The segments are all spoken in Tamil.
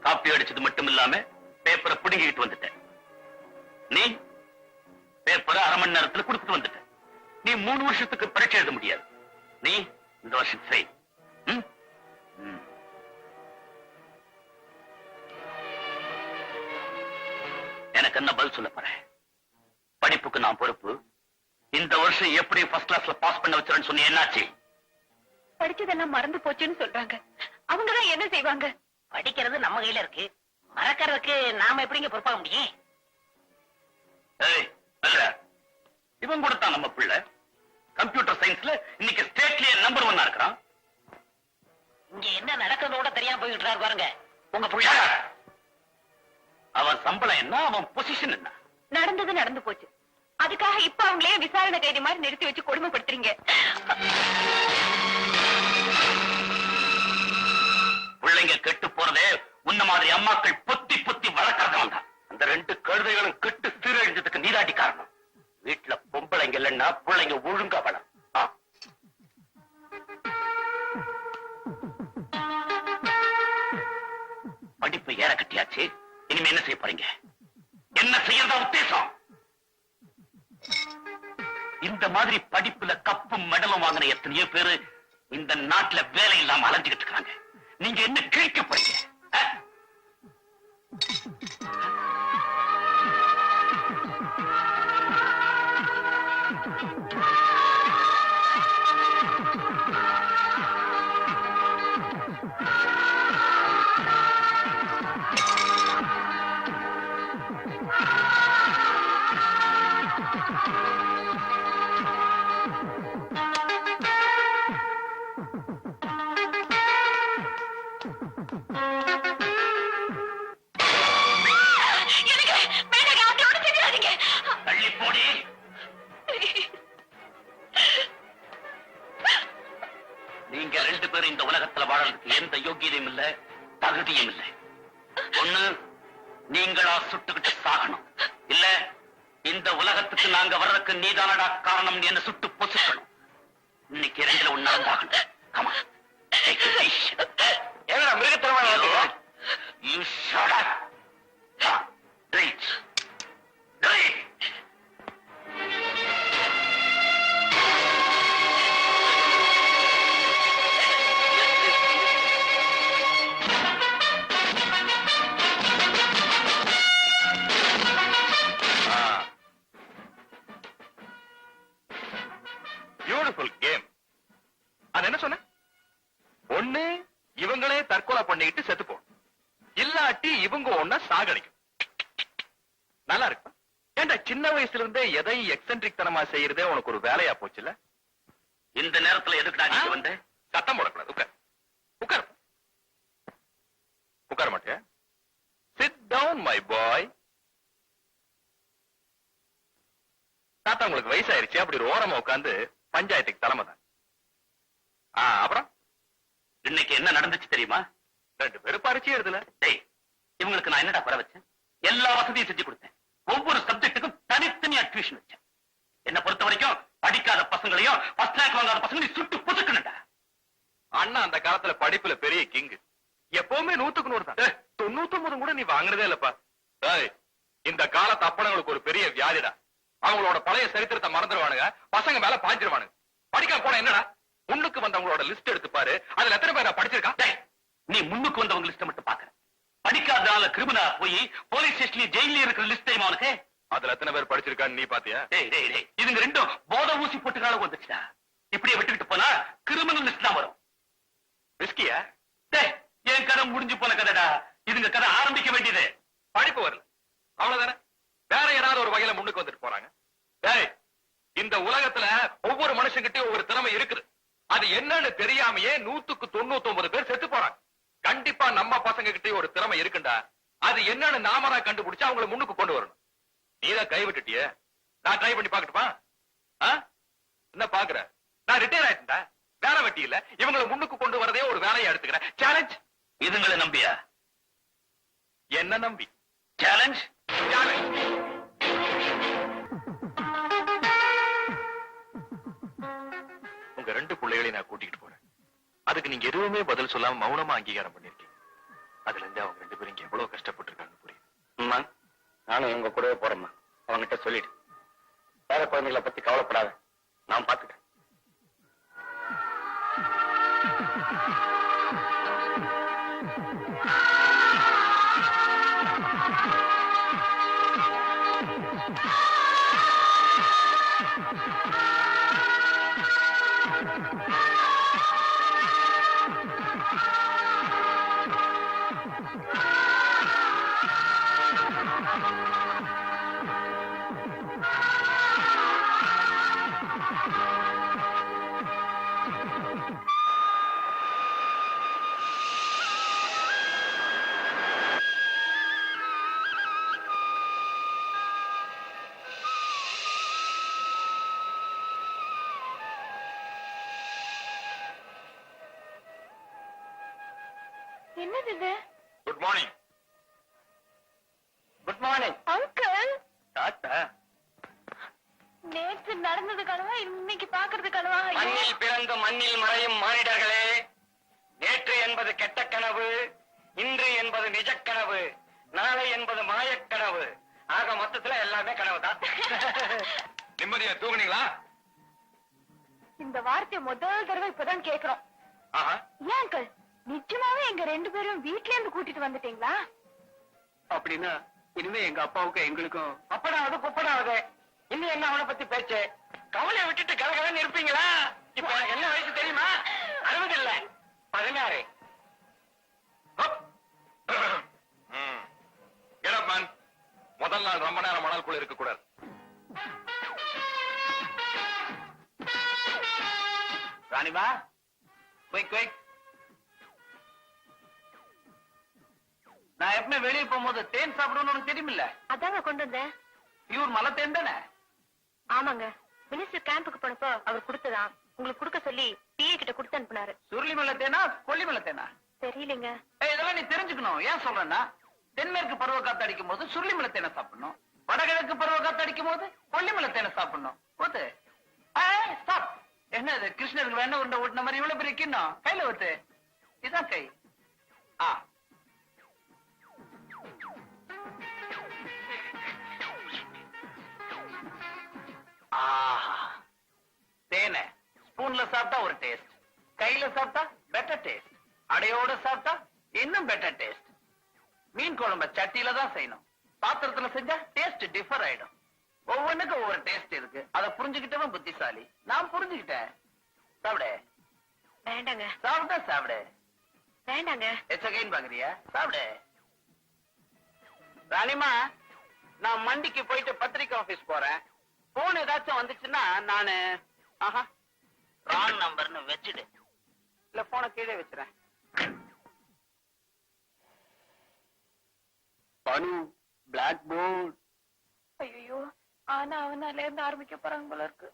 காப்பி அடிச்சது மட்டும் இல்லாம பேப்பரை பிடுங்கிட்டு வந்துட்டேன். நீ பேப்பரை அரை மணி நேரத்துல கொடுத்துட்டு வந்துட்ட. நீ 3 வருஷத்துக்கு பரீட்சை எழுத முடியாது. நீ இந்த வருஷம் செய். எனக்கு என்ன பதில் சொல்ல போறேன்? படிப்புக்கு நான் பொறுப்பு. இந்த வருஷம் எப்படி ஃபர்ஸ்ட் கிளாஸ்ல பாஸ் பண்ண வச்சிருன்னு சொன்னி என்னாச்சு? படிச்சதெல்லாம் மறந்து போச்சுன்னு சொல்றாங்க. அவங்கதான் என்ன செய்வாங்க? படிக்கிறது நம்ம கையில இருக்கு, மறக்கிறதுக்கு நாம எப்படிங்க பொறுப்பாக முடியும்? இவன் கூட தான் நம்ம பிள்ளை கம்ப்யூட்டர் சயின்ஸ்ல இன்னைக்கு ஸ்டேட்லயே நம்பர் 1 இருக்கிறான். இங்க என்ன நடக்கிறதோட தெரியாம போயிட்டு இருக்காரு பாருங்க உங்க புள்ள. அவன் சம்பளம் என்ன, அவன் பொசிஷன் என்ன? நடந்தது நடந்து போச்சு. அதுக்காக இப்ப அவங்களே விசாரணை கைதி மாதிரி நிறுத்தி வச்சு கொடுமைப்படுத்துறீங்க. பிள்ளைங்க கெட்டு போறதே உன்ன மாதிரி அம்மாக்கள் பொத்தி பொத்தி வளர்க்கறதாம் தான். அந்த 2 கழுதைகளும் கெட்டு சீரழிஞ்சதுக்கு நீராட்டி காரணம். வீட்டுல பொம்பளைங்க இல்லைன்னா பிள்ளைங்க ஒழுங்கா வளம். படிப்பு ஏற கட்டியாச்சு. இனிமே என்ன செய்ய போறீங்க? என்ன செய்யறதா உத்தேசம்? இந்த மாதிரி படிப்புல கப்பும் மெடலும் வாங்கின எத்தனையோ பேரு இந்த நாட்டுல வேலை இல்லாம அலைஞ்சுக்கிட்டு இருக்காங்க. நீங்க என்ன கிழிக்க போறீங்க? நீங்க 2 பேரும் இந்த உலகத்துல வாழறதுக்கு எந்த யோகியதையும் இல்ல, தகுதியும் இல்லை. ஒண்ணு நீங்களா சுட்டுக்கிட்டு சாகணும், இல்ல இந்த உலகத்துக்கு நாங்க வர்றதுக்கு நீதானடா காரணம் என்ன சுட்டு பொசுக்கணும். இன்னைக்கு 2ல ஒண்ணு நடந்தாகணும். Come on, take a decision. ஏன்னா மிருகத்தனமா you shut up. Do it. Do it. Beautiful game. அது என்ன சொன்ன? ஒண்ணு இவங்களே தற்கொலை பண்ணிட்டு செத்து போ, இல்லாட்டி இவங்க ஒண்ண சாகடிக்கும். நல்லா இருக்கும். ஏண்டா சின்ன வயசுல இருந்தே எதையும் எக்ஸென்ட்ரிக் தனமா செய்யறதே உனக்கு ஒரு வேலையா போச்சுல? இந்த நேரத்துல எதுக்கு நான் வந்து சத்தம் போடக்கூடாது. உட்கார் உட்கார் உட்கார மாட்டியா? Sit down my boy. தாத்தா உங்களுக்கு வயசாயிருச்சு, அப்படி ஒரு ஓரமா உட்காந்து பஞ்சாயத்துக்கு தலைமை தான். அப்புறம் இன்னைக்கு என்ன நடந்துச்சு தெரியுமா? 2 பேரும் பரிச்சை எழுதல. இவங்களுக்கு நான் என்னடா குறை வச்சேன்? எல்லா வசதியும் செஞ்சு கொடுத்தேன். ஒவ்வொரு சப்ஜெக்டுக்கும் தனித்தனியா டியூஷன் வச்சேன். என்ன பொறுத்த வரைக்கும் படிக்காத பசங்களையும் ஃபர்ஸ்ட் ரேங்க் வாங்காத பசங்களையும் சுட்டு புதுக்கணும்டா. அண்ணா அந்த காலத்துல படிப்புல பெரிய கிங். எப்பவுமே 100க்கு 100 தான். 99 கூட நீ வாங்குறதே இல்லப்பா. இந்த காலத்து அப்பனங்களுக்கு ஒரு பெரிய வியாதிடா. அவங்களோட பழைய சரித்திரத்தை மறந்துடுவானுங்க, பசங்க மேல பாஞ்சிருவானுங்க. படிக்காம போன என்னடா? முன்னுக்கு வந்தவங்களோட லிஸ்ட் எடுத்து பாரு, அதுல எத்தனை பேர் படிச்சிருக்கா? நீ முன்னுக்கு வந்தவங்க லிஸ்ட் மட்டும் பாக்குற. படிக்காதனால கிரிமினலா போய் போலீஸ் ஸ்டேஷன்லயும் ஜெயில இருக்கிற லிஸ்ட் தெரியுமா உனக்கு? அதுல எத்தனை பேர் படிச்சிருக்கான்னு நீ பாத்தியா? இதுங்க 2 போத ஊசி போட்டு காலம் வந்துச்சுடா. இப்படியே விட்டுக்கிட்டு போனா கிரிமினல் லிஸ்ட் தான் வரும். ரிஸ்கியா? என் கதை முடிஞ்சு போன கதைடா. இதுங்க கதை ஆரம்பிக்க வேண்டியது. படிப்பு வரல அவ்வளவுதானே, வேற யாராவது ஒரு வகையில முன்னுக்கு வந்துட்டு போறாங்க. இந்த உலகத்துல ஒவ்வொரு மனுஷங்கிட்டயும் ஒவ்வொரு திறமை இருக்குது. அது என்னன்னு தெரியாமையே 100க்கு 99 பேர் செத்து போறாங்க. கண்டிப்பா நம்ம பசங்க கிட்டே ஒரு திறமை இருக்குண்டா. அது என்னன்னு நாம தான் கண்டுபிடிச்சு அவங்களை முன்னுக்கு கொண்டு வரணும். நீதான் கை விட்டுட்டிய, நான் ட்ரை பண்ணி பாக்கட்டுமா? என்ன பாக்குற? நான் ரிட்டையர் ஆயிட்டேன்டா, வேலை வெட்டி இல்ல. இவங்களை முன்னுக்கு கொண்டு வரதே ஒரு வேலையை எடுத்துக்கிறேன். சேலஞ்ச். இதுங்களை நம்பியா? என்ன நம்பி? சேலஞ்ச். சேலஞ்ச். உங்க 2 பிள்ளைகளையும் நான் கூட்டிட்டு போறேன். அதுக்கு நீங்க எதுவுமே பதில் சொல்லாம மௌனமா அங்கீகாரம் பண்ணிருக்கீங்க. அதுல இருந்து அவங்க 2 பேரும் இங்க எவ்வளவு கஷ்டப்பட்டு இருக்காங்க புரியுது. அம்மா, நானும் உங்க கூடவே போறேம்மா. அவங்கிட்ட சொல்லிடு. வேற குழந்தைகளை பத்தி கவலைப்படாத, நான் பாத்துக்கிறேன். என்னது இது? Good morning. Good morning uncle, தாத்தா, நேற்று நடந்தது கனவா இன்னைக்கு பாக்குறது கனவா? ஐயோ. மண்ணில் பிறந்து மண்ணில் மறையும் மானிடர்களே, நேற்று என்பது கெட்ட கனவு, இன்று என்பது நிஜக்கனவு, நாளை என்பது மாயக்கனவு. ஆக மொத்தத்துல எல்லாமே கனவு தான். நிம்மதியா தூங்குனீங்களா? இந்த வார்த்தையை முதல் தடவை இப்பதான் கேக்குறோம். ஆஹா. ஏன் அங்கிள், நிஜமாவே எங்க 2 பேரும் வீட்ல இருந்து கூட்டிட்டு வந்துட்டீங்களா? அப்படின்னா இனிமே எங்க அப்பாவுக்கும் எங்களுக்கும் அப்படாவது குப்படாவது. இன்னும் என்ன அவனை பத்தி பேச்சு? கவலையை விட்டுட்டு கலகலன்னு இருப்பீங்களா? இப்ப என்ன வயசு தெரியுமா? 60 இல்ல 16. மேன், முதல் நாள் ரொம்ப நேரம் மணல்குள்ள இருக்க கூடாது. Ranima, quick quick. நான் எப்பவுமே வெளியே போகும்போது தேன் சாப்பிடணும்னு உனக்கு தெரியுமில்ல? அதாங்க கொண்டு வந்தேன். பியூர் மலை தேன் தானே? ஆமாங்க, மினிஸ்டர் கேம்புக்கு போனப்போ அவர் கொடுத்ததான். உங்களுக்கு கொடுக்க சொல்லி பிஏ கிட்ட கொடுத்து அனுப்புனாரு. சுருளி மலை தேனா கொல்லி மலை தேனா? தெரியலங்க. இதெல்லாம் நீ தெரிஞ்சுக்கணும். ஏன் சொல்றேன்னா, தென்மேற்கு பருவ காத்து அடிக்கும் போது சுருளி மலை தேனை சாப்பிடணும், வடகிழக்கு பருவ காத்து அடிக்கும் போது கொல்லி மலை தேனை சாப்பிடணும். போது ஸ்டாப். என்ன இது, கிருஷ்ணருக்கு வேணா உருண்டை ஓட்டின மாதிரி இவ்வளவு பெரிய கிண்ணம் கையில ஊத்து. இதான் கை. ஆ, தேனை ஸ்பூன்ல சாப்பிட்டா ஒரு டேஸ்ட், கையில சாப்பிட்டா பெட்டர் டேஸ்ட், அடையோட சாப்பிட்டா இன்னும் பெட்டர் டேஸ்ட். மீன் குழம்ப சட்டியில தான் செய்யணும், பாத்திரத்துல செஞ்சா டேஸ்ட் டிஃபர் ஆயிடும். ஒவ்வொன்றுக்கும் ஒவ்வொரு டேஸ்ட் இருக்கு. அதை புரிஞ்சுக்கிட்டவன் புத்திசாலி. நான் புரிஞ்சுக்கிட்டேன். சாப்பிடு. வேண்டாங்க. சாப்பிட்டா சாப்பிடு. வேண்டாங்க. எச்சகைன்னு பாக்குறியா? சாப்பிடு. ராணிமா, நான் மண்டிக்கு போயிட்டு பத்திரிக்கை ஆபீஸ் போறேன். போன் ஏதாச்சும் வந்துச்சுன்னா நானு ராங் நம்பர்னு வச்சுடு. இல்ல போனை கீழே வச்சுறேன். பனு, பிளாக் போர்ட். ஐயோ, ஆனா அவனால இருந்து ஆரம்பிக்க போறாங்க போல இருக்கு.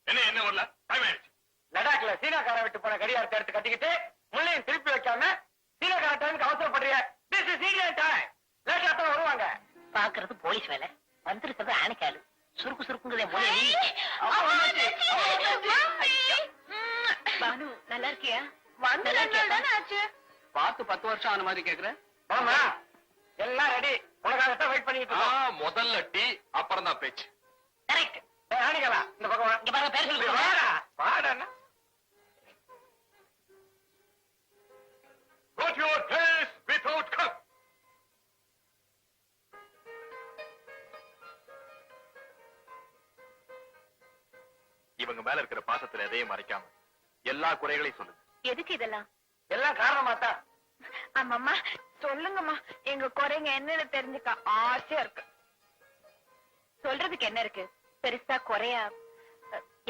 என்ன வரல? டைம் ஆயிடுச்சு. லடாக்ல சீனாக்கார விட்டு போன கடிகாரத்தை எடுத்து கட்டிக்கிட்டு முள்ளையும் திருப்பி வைக்காம சீனாக்கார டைமுக்கு அவசரப்படுறிய. This is Indian time. லேட்டா தான் வருவாங்க. பாக்குறது போலீஸ் வேலை, வந்திருக்கிறது ஆணைக்காலு. சுருக்கு சுருக்குங்களே பானு, நல்லா இருக்கியா? ஆச்சு. பார்த்து 10 வருஷம் ஆன மாதிரி கேக்குறேன். ஆமா, எல்லாம் ரெடி. உனக்காகத்தான் வெயிட் பண்ணிட்டு இருக்கோம். முதல்ல டீ, அப்புறம் தான் பேச்சு. கரெக்ட். ஆணிக்கலாம் இந்த பக்கம். இங்க பாருங்க, பேர் சொல்லி வாடா வாடா. Got your place without cup. இவங்க மேல இருக்கிற பாசத்துல எதையும் மறைக்காம எல்லா குறைகளையும் சொல்லுது. எதுக்கு இதெல்லாம்? எல்லாம் காரணமாத்தா. ஆமாம்மா, சொல்லுங்கம்மா. எங்க குறைங்க என்னன்னு தெரிஞ்சுக்க ஆசையா இருக்கு. சொல்றதுக்கு என்ன இருக்கு பெருசா குறையா?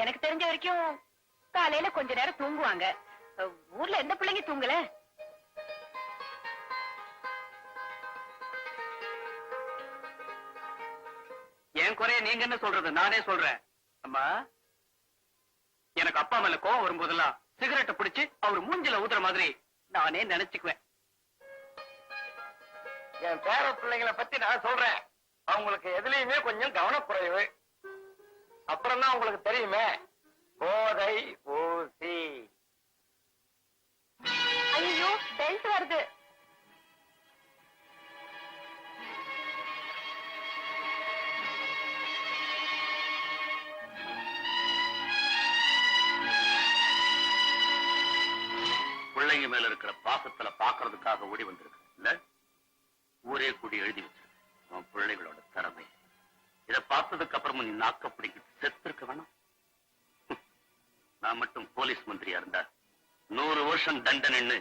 எனக்கு தெரிஞ்ச வரைக்கும் காலையில கொஞ்ச நேரம் தூங்குவாங்க. ஊர்ல எந்த பிள்ளைங்க தூங்கல? என் குறைய நீங்க என்ன சொல்றது? நானே சொல்றேன். அம்மா, எனக்கு அப்பா மேல கோவம் வரும்போதெல்லாம் சிகரெட்டை பிடிச்சு அவர் மூஞ்சில ஊதுற மாதிரி நானே நினைச்சுக்குவேன். என் பேர பிள்ளைங்களை பத்தி நான் சொல்றேன். அவங்களுக்கு எதுலயுமே கொஞ்சம் கவனக்குறைவு. அப்புறம் தான் உங்களுக்கு தெரியுமே, போதை ஊசி. ஐயோ பெல்ட் வருது. பிள்ளைங்க மேல இருக்கிற பாசத்துல பாக்குறதுக்காக ஓடி வந்திருக்கு இல்ல? ஊரே கூடி எழுதி வச்சிருக்கு உன் பிள்ளைகளோட திறமை. இதை பார்த்ததுக்கு அப்புறமும் நீ நாக்க பிடிக்கிட்டு செத்துருக்க வேணாம். நான் மட்டும் போலீஸ் மந்திரியா இருந்தா 100 வருஷம் தண்டனைன்னு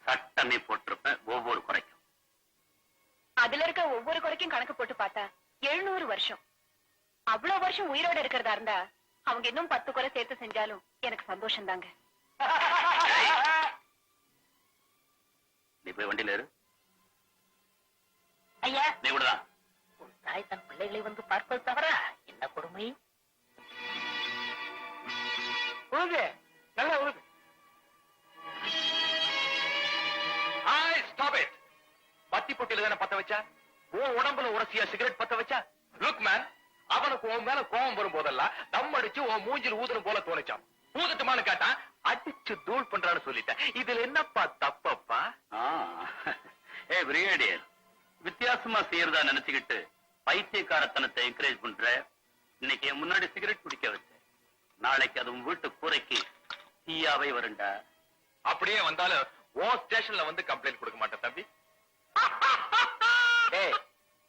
சட்டமே போட்டிருப்பேன் ஒவ்வொரு குறைக்கும். அதுல இருக்க ஒவ்வொரு குறைக்கும் கணக்கு போட்டு பார்த்தா 700 வருஷம். அவ்வளவு வருஷம் உயிரோட இருக்கிறதா இருந்தா அவங்க இன்னும் 10 குறை சேர்த்து செஞ்சாலும் எனக்கு சந்தோஷம் தாங்க. நீ போய் வண்டியில இரு. ஐயா, நீ கூடதான். ஒரு தாய் தன் பிள்ளைகளை வந்து பார்ப்பது தவிர என்ன கொடுமை? உழுது, நல்லா உழுது. Stop it. பத்தி பொட்டியில தானே பத்த வச்சா? உன் உடம்புல உரசியா சிகரெட் பத்த வச்சா? லுக் மேன், அவனுக்கு உன் மேல கோபம் வரும் போதெல்லாம் தம் அடிச்சு உன் மூஞ்சில் ஊதணும் போல தோணுச்சான். ஊதட்டுமான்னு கேட்டா அடிச்சு தூள் பண்றான்னு சொல்லிட்டேன். இதுல என்னப்பா தப்பப்பா? ஏ பிரிகேடியர், வித்தியாசமா செய்யறதா நினைச்சுக்கிட்டு பைத்தியக்காரத்தனத்தை என்கரேஜ் பண்ற. இன்னைக்கு என் முன்னாடி சிகரெட் குடிக்க வச்ச, நாளைக்கு அது உன் வீட்டு கூரைக்கு தீயாவே வருண்டா. அப்படியே வந்தாலும் ஓ ஸ்டேஷன்ல வந்து கம்ப்ளைண்ட் கொடுக்க மாட்டேன் தம்பி.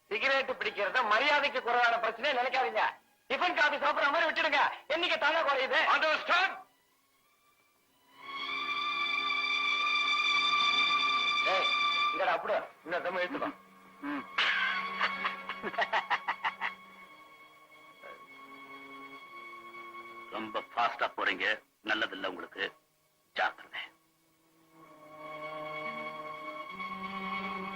சிகரெட் பிடிக்கிறத மரியாதைக்கு குறைவான பிரச்சனை நினைக்காதீங்க. டிஃபன் காபி சாப்பிடுற மாதிரி விட்டுடுங்க. என்னைக்கு தானே குறையுது. அண்டர்ஸ்டாண்ட்? இங்கடா அப்படி இந்த தம்ம எடுத்துக்கோ. ரொம்ப ஃபாஸ்டா போறீங்க, நல்லது.